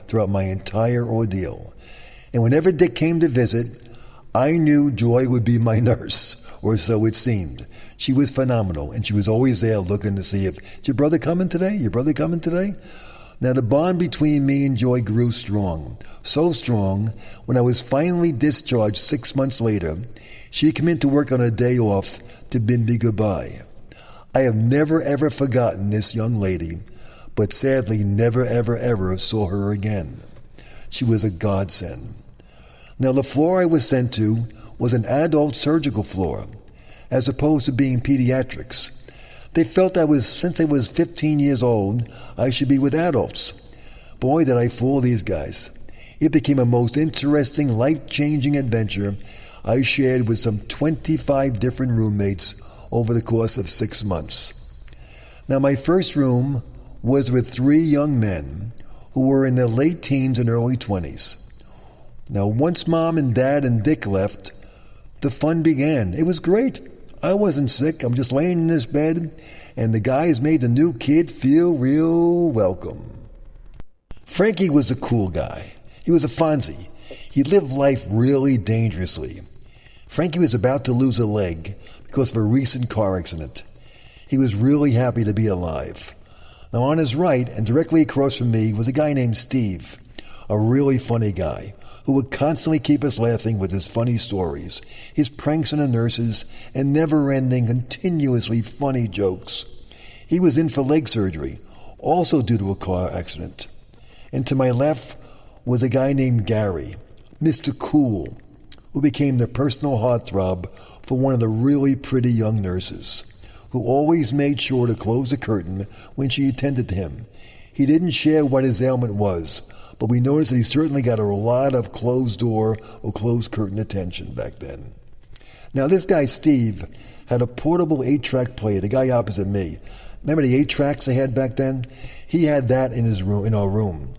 throughout my entire ordeal. And whenever Dick came to visit, I knew Joy would be my nurse, or so it seemed. She was phenomenal, and she was always there looking to see if, is your brother coming today? Your brother coming today? Now, the bond between me and Joy grew strong. So strong, when I was finally discharged 6 months later, she came in to work on a day off to bid me goodbye. I have never ever forgotten this young lady, but sadly never ever saw her again. She was a godsend. Now, the floor I was sent to was an adult surgical floor, as opposed to being pediatrics. They felt since I was 15 years old, I should be with adults. Boy, did I fool these guys. It became a most interesting, life-changing adventure I shared with some 25 different roommates over the course of 6 months. Now, my first room was with 3 young men who were in their late teens and early 20s. Now, once Mom and Dad and Dick left, the fun began. It was great. I wasn't sick. I'm just laying in this bed, and the guys made the new kid feel real welcome. Frankie was a cool guy. He was a Fonzie. He lived life really dangerously. Frankie was about to lose a leg because of a recent car accident. He was really happy to be alive. Now, on his right and directly across from me was a guy named Steve, a really funny guy who would constantly keep us laughing with his funny stories, his pranks on the nurses, and never-ending, continuously funny jokes. He was in for leg surgery, also due to a car accident. And to my left was a guy named Gary, Mr. Cool, who became the personal heartthrob for one of the really pretty young nurses, who always made sure to close the curtain when she attended to him. He didn't share what his ailment was, but we noticed that he certainly got a lot of closed door or closed curtain attention back then. Now, this guy, Steve, had a portable 8-track player, the guy opposite me. Remember the 8-tracks they had back then? He had that in his room, in our room.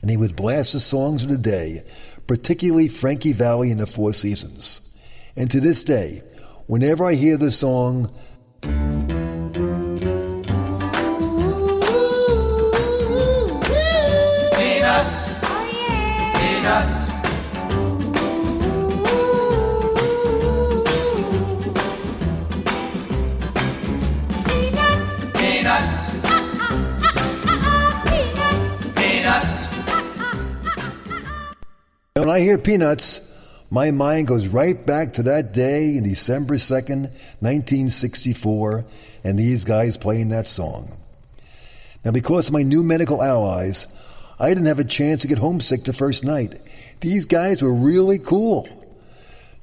And he would blast the songs of the day, particularly Frankie Valli and the Four Seasons. And to this day, whenever I hear the song, Peanuts. When I hear Peanuts, my mind goes right back to that day in December 2nd, 1964, and these guys playing that song. Now, because of my new medical allies, I didn't have a chance to get homesick the first night. These guys were really cool.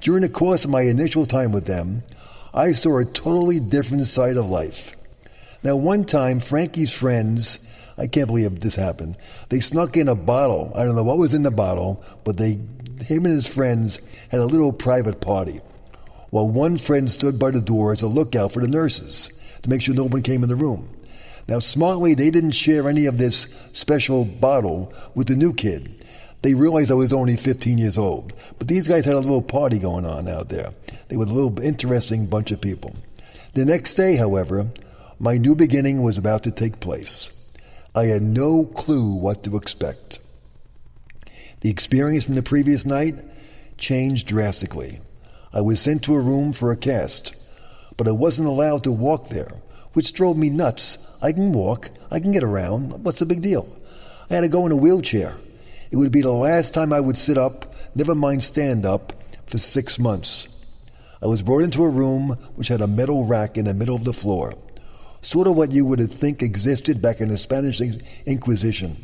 During the course of my initial time with them, I saw a totally different side of life. Now, one time, Frankie's friends, I can't believe this happened, they snuck in a bottle. I don't know what was in the bottle, but him and his friends had a little private party, while one friend stood by the door as a lookout for the nurses to make sure no one came in the room. Now, smartly, they didn't share any of this special bottle with the new kid. They realized I was only 15 years old. But these guys had a little party going on out there. They were a little interesting bunch of people. The next day, however, my new beginning was about to take place. I had no clue what to expect. The experience from the previous night changed drastically. I was sent to a room for a cast, but I wasn't allowed to walk there, which drove me nuts. I can walk, I can get around, what's the big deal? I had to go in a wheelchair. It would be the last time I would sit up, never mind stand up, for 6 months. I was brought into a room which had a metal rack in the middle of the floor, sort of what you would think existed back in the Spanish Inquisition.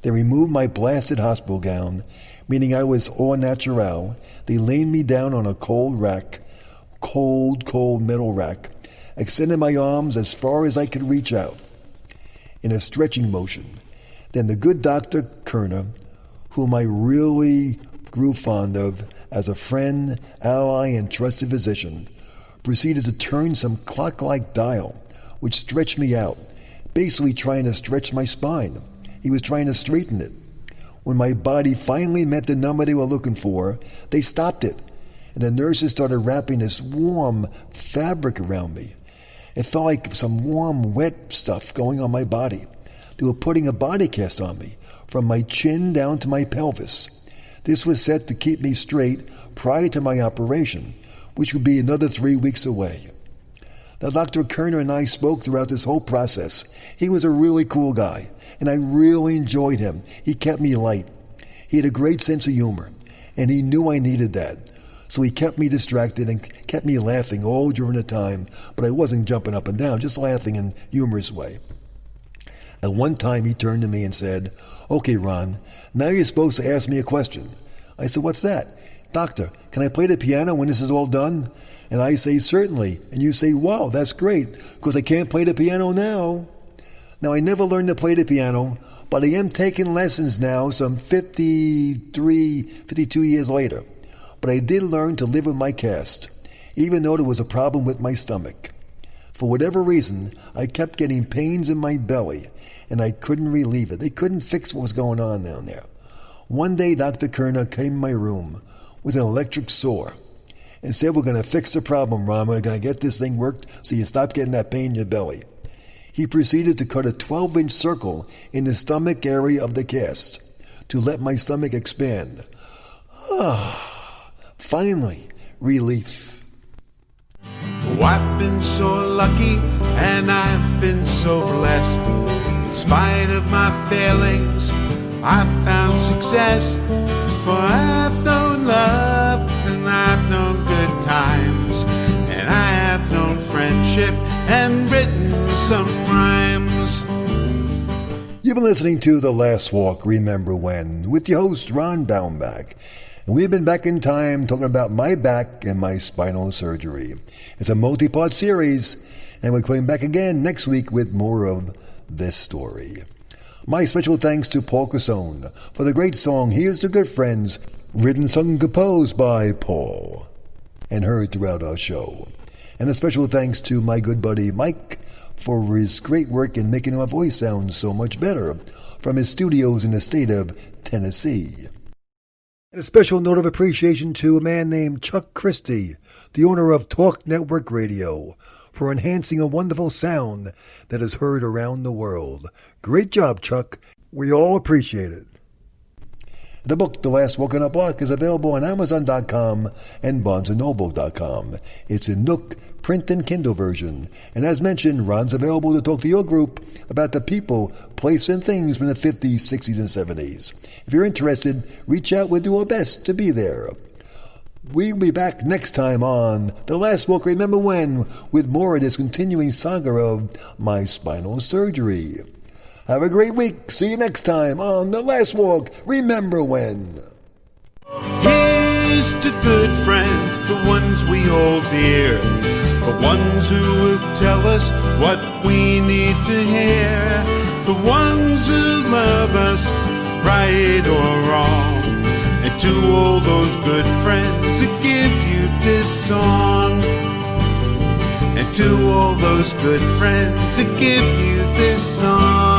They removed my blasted hospital gown, meaning I was au naturel. They laid me down on a cold rack, cold metal rack, extended my arms as far as I could reach out in a stretching motion. Then the good Dr. Kerner, whom I really grew fond of as a friend, ally, and trusted physician, proceeded to turn some clock-like dial, which stretched me out, basically trying to stretch my spine. He was trying to straighten it. When my body finally met the number they were looking for, they stopped it, and the nurses started wrapping this warm fabric around me. It felt like some warm, wet stuff going on my body. They were putting a body cast on me, from my chin down to my pelvis. This was set to keep me straight prior to my operation, which would be another 3 weeks away. Now, Dr. Kerner and I spoke throughout this whole process. He was a really cool guy, and I really enjoyed him. He kept me light. He had a great sense of humor, and he knew I needed that. So he kept me distracted and kept me laughing all during the time, but I wasn't jumping up and down, just laughing in a humorous way. At one time, he turned to me and said, "Okay, Ron, now you're supposed to ask me a question." I said, "What's that?" "Doctor, can I play the piano when this is all done?" And I say, "Certainly." And you say, "Wow, that's great, because I can't play the piano now." Now, I never learned to play the piano, but I am taking lessons now, some 52 years later. But I did learn to live with my cast, even though there was a problem with my stomach. For whatever reason, I kept getting pains in my belly, and I couldn't relieve it. They couldn't fix what was going on down there. One day, Dr. Kerner came in my room with an electric saw and said, "We're going to fix the problem, Ron. We're going to get this thing worked so you stop getting that pain in your belly." He proceeded to cut a 12-inch circle in the stomach area of the cast to let my stomach expand. Finally, relief. Oh, I've been so lucky and I've been so blessed. In spite of my failings, I've found success. For I've known love and I've known good times, and I have known friendship and written some rhymes. You've been listening to The Last Walk, Remember When, with your host, Ron Baumbach. And we've been back in time talking about my back and my spinal surgery. It's a multi-part series, and we're coming back again next week with more of this story. My special thanks to Paul Cassone for the great song Here's to Good Friends, written, sung, and composed by Paul, and heard throughout our show. And a special thanks to my good buddy Mike for his great work in making our voice sound so much better from his studios in the state of Tennessee. And a special note of appreciation to a man named Chuck Christie, the owner of Talk Network Radio, for enhancing a wonderful sound that is heard around the world. Great job, Chuck. We all appreciate it. The book, The Last Walk in a Park, is available on Amazon.com and BarnesandNoble.com. It's in Nook, print, and Kindle version. And as mentioned, Ron's available to talk to your group about the people, place, and things from the 50s, 60s, and 70s. If you're interested, reach out. We'll do our best to be there. We'll be back next time on The Last Walk, Remember When, with more of this continuing saga of my spinal surgery. Have a great week. See you next time on The Last Walk, Remember When. Here's to good friends, the ones we hold dear, the ones who will tell us what we need to hear, the ones who love us, right or wrong. And to all those good friends who give you this song. And to all those good friends who give you this song.